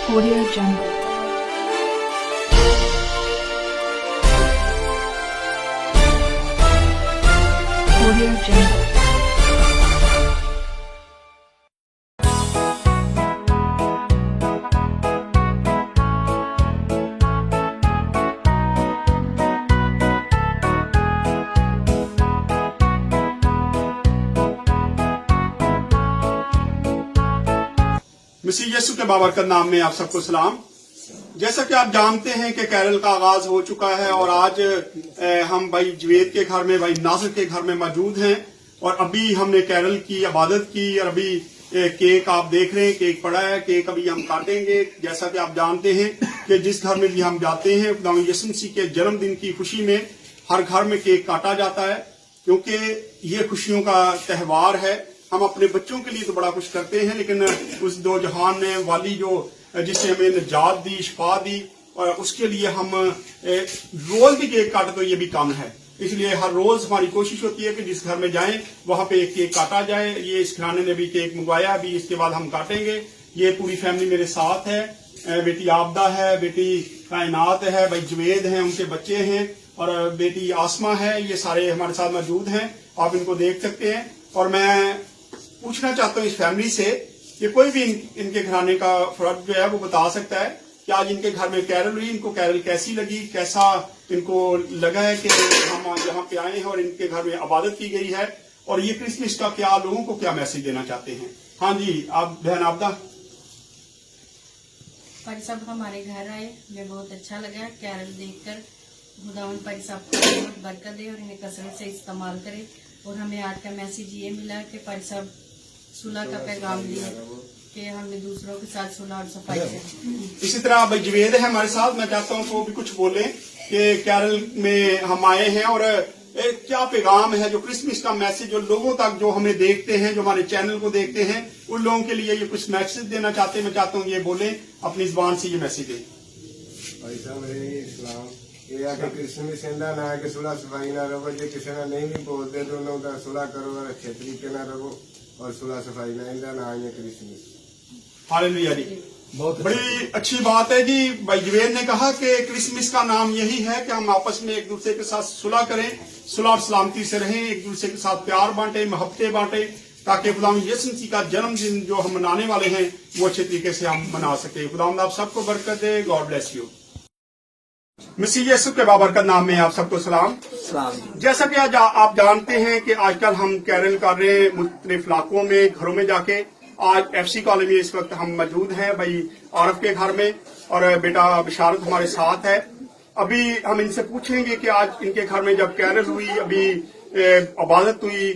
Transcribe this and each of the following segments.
Audio Jungle. Audio Jungle. मसीह यीशु के बाबरकत नाम में आप सबको सलाम। जैसा कि आप जानते हैं कि कैरल का आगाज हो चुका है और आज हम भाई जवेद के घर में, भाई नासिर के घर में मौजूद हैं और अभी हमने कैरल की इबादत की और अभी केक आप देख रहे हैं, केक पड़ा है, केक अभी हम काटेंगे। जैसा कि आप जानते हैं कि जिस घर में भी हम जाते हैं खुदा यीशु मसीह के जन्मदिन की खुशी में हर घर में केक काटा जाता है, क्योंकि ये खुशियों का त्यौहार है। हम अपने बच्चों के लिए तो बड़ा कुछ करते हैं, लेकिन उस दो जहान ने वाली जो जिससे हमें निजात दी, शिफा दी, और उसके लिए हम रोज भी केक काटे तो ये भी कम है। इसलिए हर रोज हमारी कोशिश होती है कि जिस घर में जाएं वहां पे एक केक काटा जाए। ये इस घराने ने भी केक मंगवाया, अभी इसके बाद हम काटेंगे। ये पूरी फैमिली मेरे साथ है, बेटी आबदा है, बेटी कायनात है, भाई जवेद हैं, उनके बच्चे हैं, और बेटी आसमा है। ये सारे हमारे साथ मौजूद हैं, आप इनको देख सकते हैं। और मैं पूछना चाहता हूँ इस फैमिली से कि कोई भी इनके घराने का फर्क जो है वो बता सकता है कि आज इनके घर में कैरल हुई, इनको कैरल कैसी लगी, कैसा इनको लगा है कि हम आज यहाँ पे आए हैं और इनके घर में इबादत की गई है, और ये क्रिसमस का क्या लोगों को क्या मैसेज देना चाहते हैं। हाँ जी, आप बहन आबदा। पारी साहब हमारे घर आए, हमें बहुत अच्छा लगा कैरल देखकर। खुदावंद पारी साहब को बहुत बरकत दे और इन्हें कसरत से इस्तेमाल करे। और हमें आज का मैसेज ये मिला कि पारी साहब सुलह का पैगाम दिए कि हमने दूसरों के साथ सुलह और सफाई से। इसी तरह भाई जवेद है हमारे साथ, मैं चाहता हूँ वो भी कुछ बोले कि कैरल में हम आए हैं और क्या पैगाम है, जो क्रिसमस का मैसेज जो लोगों तक, जो हमें देखते हैं, जो हमारे चैनल को देखते हैं, उन लोगों के लिए ये कुछ मैसेज देना चाहते हैं। मैं चाहता हूँ ये बोले, अपनी जुबान से ये मैसेज दें। ये आके क्रिसमस इंदा ना आके सुलह सफाई ना रहो, जो किसी ने नहीं भी बोलते तो लोग सुलह करो और अच्छे तरीके ना रहो और सुलह सफाई ना इंदा ना आए क्रिसमस। हालेलुया जी, बहुत बड़ी अच्छी बात है जी। भाई जवेद ने कहा कि क्रिसमस का नाम यही है कि हम आपस में एक दूसरे के साथ सुलह करें, सुलह और सलामती से रहें, एक दूसरे के साथ प्यार बांटे, मोहब्बतें बांटे, ताकि खुदावंद यीशु मसीह का जन्मदिन जो हम मनाने वाले हैं वो अच्छे तरीके से हम मना सके। खुदावंद आप सबको बरकत दे। God bless you. मसीह यीशु के बाबरकत नाम में आप सबको सलाम। जैसा कि आज आप जानते हैं कि आजकल हम कैरल कर रहे हैं मुख्तलिफ इलाकों में, घरों में जाके। आज एफसी कॉलोनी में इस वक्त हम मौजूद हैं भाई आरफ के घर में, और बेटा बिशारत हमारे साथ है। अभी हम इनसे पूछेंगे कि आज इनके घर में जब कैरल हुई, अभी इबादत हुई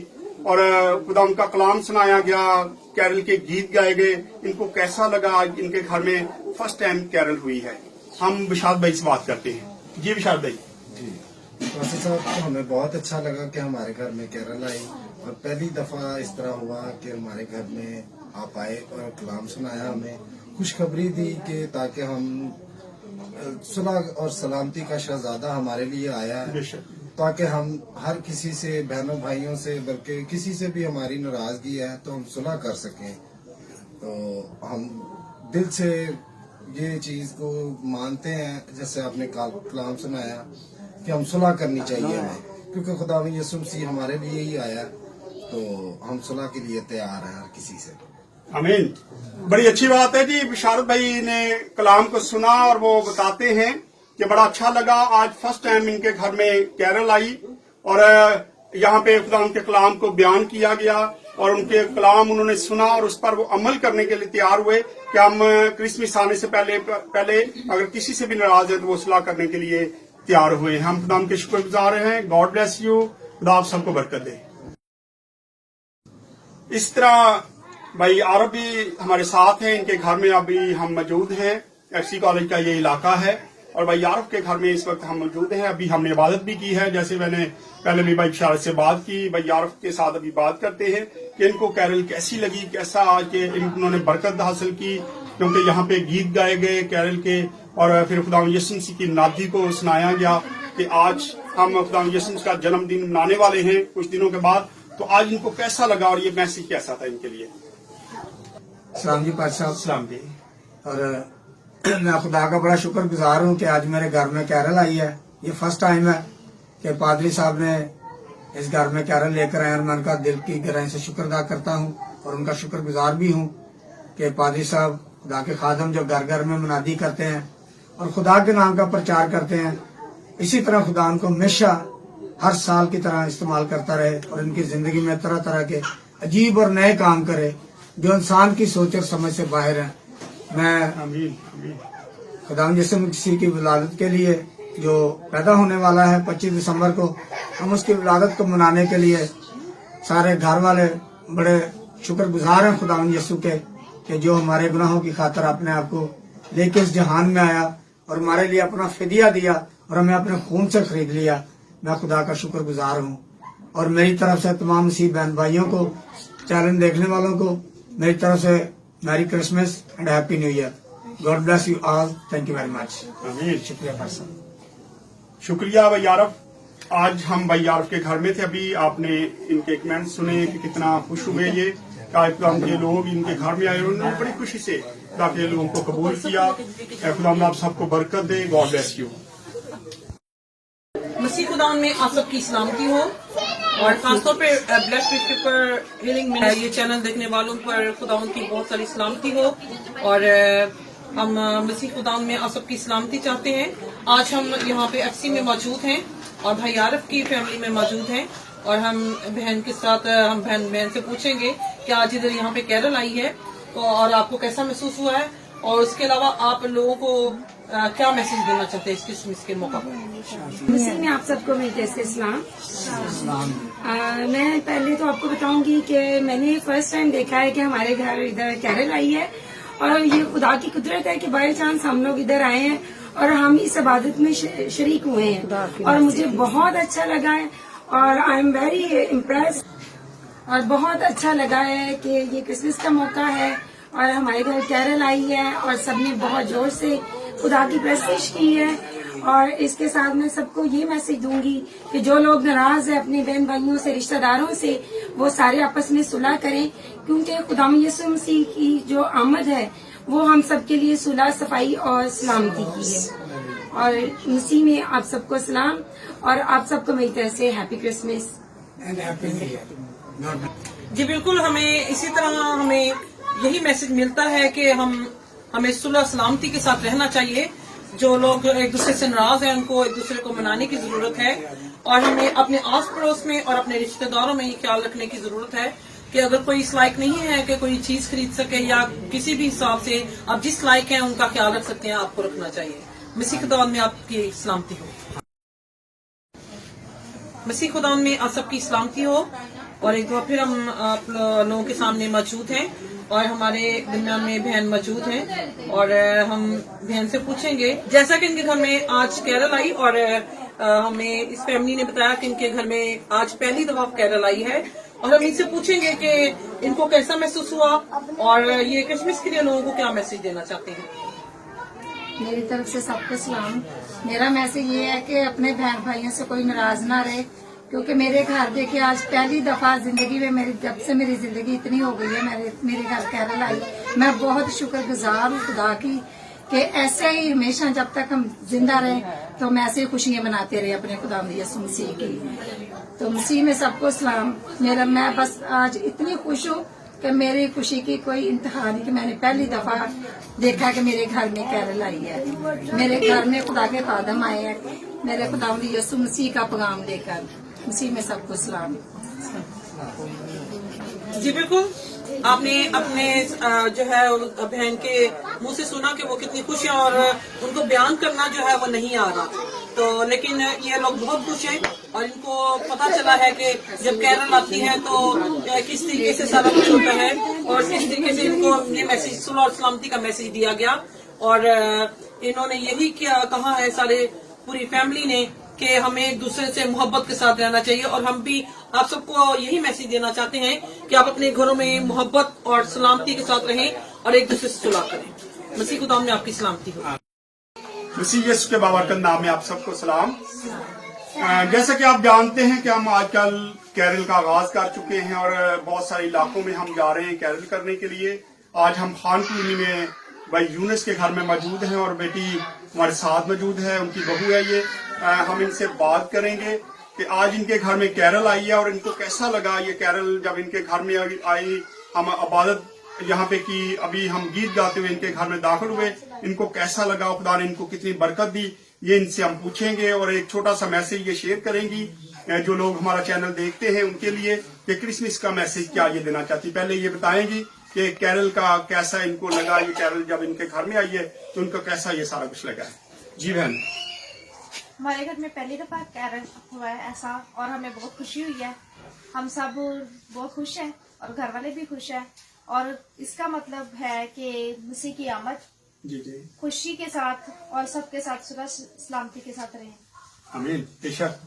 और खुदा उनका कलाम सुनाया गया, कैरल के गीत गाए गए, इनको कैसा लगा। आज इनके घर में फर्स्ट टाइम कैरल हुई है। हम बिशारत भाई से बात करते हैं। जी बिशारत भाई। जी वासी साहब, तो हमें बहुत अच्छा लगा कि हमारे घर में कैरल आई, और पहली दफा इस तरह हुआ कि हमारे घर में आप आए और कलाम सुनाया, हमें खुशखबरी दी कि ताकि हम सुलह और सलामती का शहजादा हमारे लिए आया है, ताकि हम हर किसी से, बहनों भाइयों से, बल्कि किसी से भी हमारी नाराजगी है तो हम सुलह कर सकें। तो हम दिल से ये चीज को मानते हैं, जैसे आपने कलाम सुनाया कि हम सुलह करनी चाहिए हमें, क्योंकि खुदावंद यीशु मसीह हमारे लिए ही आया, तो हम सुलह के लिए तैयार हैं हर किसी से। आमीन। बड़ी अच्छी बात है जी। बिशारत भाई ने कलाम को सुना और वो बताते हैं कि बड़ा अच्छा लगा। आज फर्स्ट टाइम इनके घर में कैरल आई और यहाँ पे खुदा उनके कलाम को बयान किया गया और उनके कलाम उन्होंने सुना और उस पर वो अमल करने के लिए तैयार हुए कि हम क्रिसमस आने से पहले अगर किसी से भी नाराज है तो वो सुलह करने के लिए तैयार हुए। हम खुदा के शुक्रगुजार हैं। God bless you. खुदा आप सबको बरकत दे। इस तरह भाई आरब भी हमारे साथ हैं, इनके घर में अभी हम मौजूद हैं। एफसी कॉलेज का ये इलाका है और भाई आरफ के घर में इस वक्त हम मौजूद हैं। अभी हमने इबादत भी की है, जैसे मैंने पहले भी भाई बिशारत से बात की। भाई आरफ के साथ अभी बात करते हैं कि इनको कैरल कैसी लगी, कैसा आज के इन्होंने बरकत हासिल की, क्योंकि यहाँ पे गीत गाए गए कैरल के और फिर खुदा यीशु मसीह की नादी को सुनाया गया कि आज हम खुदा यीशु मसीह का जन्मदिन मनाने वाले हैं कुछ दिनों के बाद। तो आज इनको कैसा लगा और ये मैसेज कैसा था इनके लिए? सलाम जी पाद साहब। सलाम जी। और मैं खुदा का बड़ा शुक्रगुजार हूँ कि आज मेरे घर में कैरल आई है। ये फर्स्ट टाइम है कि पादरी साहब ने इस घर में कैरल लेकर आए और मैं उनका दिल की गहराई से शुक्र अदा करता हूँ और उनका शुक्रगुजार भी हूँ कि पादरी साहब खुदा के खादम जो घर घर में मुनादी करते हैं और खुदा के नाम का प्रचार करते हैं, इसी तरह खुदा उनको हमेशा हर साल की तरह इस्तेमाल करता रहे और इनकी जिंदगी में तरह तरह के अजीब और नए काम करे जो इंसान की सोच और समझ से बाहर है। मैं आमीन आमीन। खुदा यीशु मसीह की विलादत के लिए जो पैदा होने वाला है 25 दिसंबर को, हम उसकी विलादत को मनाने के लिए सारे घर वाले बड़े शुक्रगुजार हैं खुदा यीशु के कि जो हमारे गुनाहों की खातर अपने आप को लेके इस जहान में आया और हमारे लिए अपना फिदिया दिया और हमें अपने खून से खरीद लिया। मैं खुदा का शुक्रगुजार हूँ और मेरी तरफ से तमाम मसीह बहन भाइयों को, चैनल देखने वालों को मेरी तरफ से merry Christmas and happy new year. God bless you all. Thank you very much. आमीन। शुक्रिया पर्सन। शुक्रिया भाई आरफ। आज हम भाई आरफ के घर में थे, अभी आपने इनके कमेंट सुने कि कितना खुश हुए ये खुदा के लोग इनके घर में आए और उन्होंने बड़ी खुशी से खुदा के लोगों को कबूल किया। खुदा आप सबको बरकत दे। God bless you. मसीह खुदा में आप सबकी सलामती हो और खासतौर पे ब्लड प्रेशर पर हीलिंग में ये चैनल देखने वालों पर खुदा की बहुत सारी सलामती हो और हम मसीह खुदा में आप सबकी सलामती चाहते हैं। आज हम यहाँ पे एफसी में मौजूद हैं और भाई आरफ की फैमिली में मौजूद हैं और हम बहन के साथ हम बहन से पूछेंगे कि आज इधर यहाँ पे कैरल आई है तो और आपको कैसा महसूस हुआ है और उसके अलावा आप लोगों को क्या मैसेज देना चाहते हैं इस क्रिसमस के मौका पर। मसीह में आप सबको मेरे से सलाम। मैं पहले तो आपको बताऊंगी कि मैंने फर्स्ट टाइम देखा है कि हमारे घर इधर कैरल आई है और ये खुदा की कुदरत है कि बाई चांस हम लोग इधर आए हैं और हम इस इबादत में शरीक हुए हैं और मुझे बहुत अच्छा लगा है और आई एम वेरी इम्प्रेस और बहुत अच्छा लगा है कि ये क्रिसमस का मौका है और हमारे घर कैरल आई है और सबने बहुत जोर से खुदा की प्रस्तुति की है और इसके साथ मैं सबको ये मैसेज दूंगी कि जो लोग नाराज है अपने बहन भाइयों से, रिश्तेदारों से, वो सारे आपस में सुलह करें क्योंकि खुदा यीशु मसीह की जो आमद है वो हम सबके लिए सुलह, सफाई और सलामती की है। और मसीह में आप सबको सलाम और आप सबको मेरी तरफ से happy Christmas and happy new year. जी बिल्कुल, हमें इसी तरह हमें यही मैसेज मिलता है कि हमें सुलह सलामती के साथ रहना चाहिए। जो लोग एक दूसरे से नाराज हैं उनको एक दूसरे को मनाने की जरूरत है और हमें अपने आस पड़ोस में और अपने रिश्तेदारों में ये ख्याल रखने की जरूरत है कि अगर कोई इस लायक नहीं है कि कोई चीज खरीद सके या किसी भी हिसाब से आप जिस लायक हैं उनका ख्याल रख सकते हैं, आपको रखना चाहिए। मसीह खुदा में आपकी सलामती हो। मसीह खुदा में आप सबकी सलामती हो और एक बार फिर हम आप लोगों के सामने मौजूद हैं और हमारे दरमियान में बहन मौजूद हैं और हम बहन से पूछेंगे जैसा कि इनके घर में आज कैरल आई और हमें इस फैमिली ने बताया कि इनके घर में आज पहली दफा कैरल आई है और हम इनसे पूछेंगे कि इनको कैसा महसूस हुआ और ये क्रिसमस के लिए लोगों को क्या मैसेज देना चाहते हैं। मेरी तरफ से सबको सलाम। मेरा मैसेज ये है कि अपने बहन भाइयों से कोई नाराज ना रहे क्योंकि मेरे घर देखिए आज पहली दफा जिंदगी में मेरी जब से मेरी जिंदगी इतनी हो गई है मेरे घर कैरल आई। मैं बहुत शुक्रगुजार हूँ खुदा की कि ऐसे ही हमेशा जब तक हम जिंदा रहे तो हम ऐसे ही खुशियां मनाते रहे अपने खुदा यीशु मसीह की। तो मसीह में सबको सलाम। मैं बस आज इतनी खुश हूँ कि मेरी खुशी की कोई इंतहा नहीं कि मैंने पहली दफा देखा कि मेरे घर में कैरल आई है। मेरे घर में खुदा के खादम आए हैं मेरे खुदा यीशु मसीह का पैगाम लेकर। मसीह में सबको सलाम। जी बिल्कुल, आपने अपने जो है बहन के मुंह से सुना कि वो कितनी खुश है और उनको बयान करना जो है वो नहीं आ रहा, तो लेकिन ये लोग बहुत खुश हैं और इनको पता चला है कि जब कैरल आती है तो किस तरीके से सारा कुछ होता है और किस तरीके से इनको ये मैसेज सुलह और सलामती का मैसेज दिया गया और इन्होंने यही कहा है सारे पूरी फैमिली ने कि हमें एक दूसरे से मोहब्बत के साथ रहना चाहिए और हम भी आप सबको यही मैसेज देना चाहते हैं कि आप अपने घरों में मोहब्बत और सलामती के साथ रहें और एक दूसरे से सुलह करें। मसीह खुदा में आपकी सलामती हो। मसीह यीशु के बाबरकत नाम में आप सबको सलाम। जैसा कि आप जानते हैं कि हम आजकल कैरल का आगाज कर चुके हैं और बहुत सारे इलाकों में हम जा रहे हैं कैरल करने के लिए। आज हम खान कॉलोनी में भाई यूनुस के घर में मौजूद हैं और बेटी हमारे साथ मौजूद है, उनकी बहू है ये। हम इनसे बात करेंगे कि आज इनके घर में कैरल आई है और इनको कैसा लगा ये कैरल जब इनके घर में आई। हम इबादत यहाँ पे की, अभी हम गीत गाते हुए इनके घर में दाखिल हुए, इनको कैसा लगा, खुदा ने इनको कितनी बरकत दी, ये इनसे हम पूछेंगे। और एक छोटा सा मैसेज ये शेयर करेंगी जो लोग हमारा चैनल देखते हैं उनके लिए कि क्रिसमस का मैसेज क्या ये देना चाहती। पहले ये बताएंगी कि कैरल का कैसा इनको लगा, ये कैरल जब इनके घर में आई है तो इनको कैसा ये सारा कुछ लगा है। जी बहन। हमारे घर में पहली दफा कैरल हुआ है ऐसा, और हमें बहुत खुशी हुई है। हम सब बहुत खुश हैं और घर वाले भी खुश हैं, और इसका मतलब है कि मसीह की आमद जी जी खुशी के साथ और सबके साथ सुलह सलामती के साथ रहे। आमीन। बेशक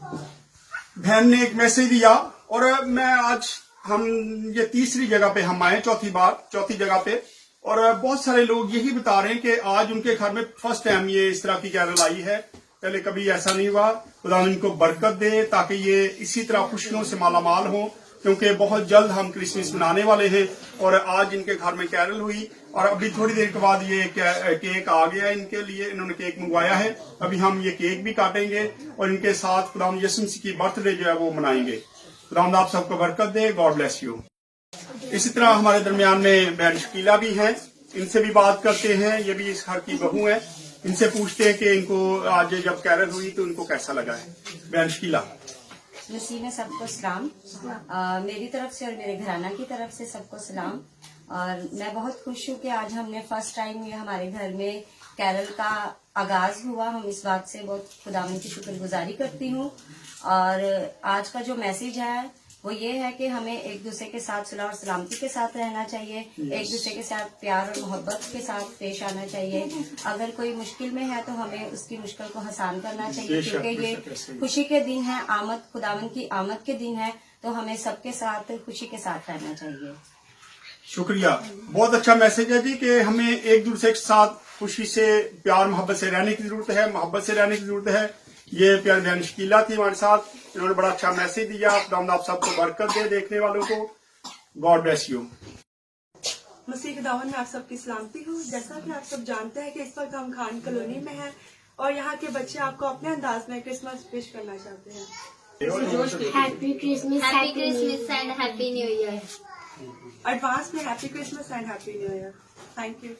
बहन ने एक मैसेज दिया, और मैं आज हम ये तीसरी जगह पे हम आए, चौथी जगह पे, और बहुत सारे लोग यही बता रहे हैं कि आज उनके घर में फर्स्ट टाइम ये इस तरह की कैरल आई है, पहले कभी ऐसा नहीं हुआ। खुदा इनको बरकत दे ताकि ये इसी तरह खुशियों से मालामाल हो, क्योंकि बहुत जल्द हम क्रिसमस मनाने वाले हैं। और आज इनके घर में कैरल हुई, और अभी थोड़ी देर के बाद ये केक आ गया इनके लिए, इन्होंने केक मंगवाया है। अभी हम ये केक भी काटेंगे और इनके साथ खुदा यीशु मसीह की बर्थडे जो है वो मनाएंगे। खुदा आप सबको बरकत दे। God bless you. इसी तरह हमारे दरमियान में बहन शकीला भी हैं, इनसे भी बात करते हैं। ये भी इस घर की बहू है, इनसे पूछते हैं कि इनको आज जब कैरल हुई तो इनको कैसा लगा है। बहन शकीला। मसीह में सबको सलाम। मेरी तरफ से और मेरे घराना की तरफ से सबको सलाम। और मैं बहुत खुश हूँ कि आज हमने फर्स्ट टाइम ये हमारे घर में कैरल का आगाज हुआ। हम इस बात से बहुत खुदावंद की शुक्रगुजारी करती हूँ। और आज का जो मैसेज है वो ये है कि हमें एक दूसरे के साथ सुलह और सलामती के साथ रहना चाहिए, एक दूसरे के साथ प्यार और मोहब्बत के साथ पेश आना चाहिए। अगर कोई मुश्किल में है तो हमें उसकी मुश्किल को आसान करना चाहिए, क्योंकि ये खुशी के दिन है, आमद खुदावंद की आमद के दिन है, तो हमें सबके साथ खुशी के साथ रहना चाहिए। शुक्रिया, बहुत अच्छा मैसेज है जी कि हमें एक दूसरे के साथ खुशी से, प्यार मोहब्बत से रहने की जरूरत है, मोहब्बत से रहने की जरूरत है। ये प्यार बहन शकीला थी हमारे साथ, इन्होंने बड़ा अच्छा मैसेज दिया। आप सबको बरकत दे, देखने वालों को। God bless you. मसीह के दामन में आप सबकी सलामती हो। जैसा कि आप सब जानते हैं कि इस वक्त हम खान कॉलोनी में हैं और यहाँ के बच्चे आपको अपने अंदाज में क्रिसमस विश करना चाहते हैं। Happy Christmas and happy new year. Advance में happy Christmas and happy new year. Thank you.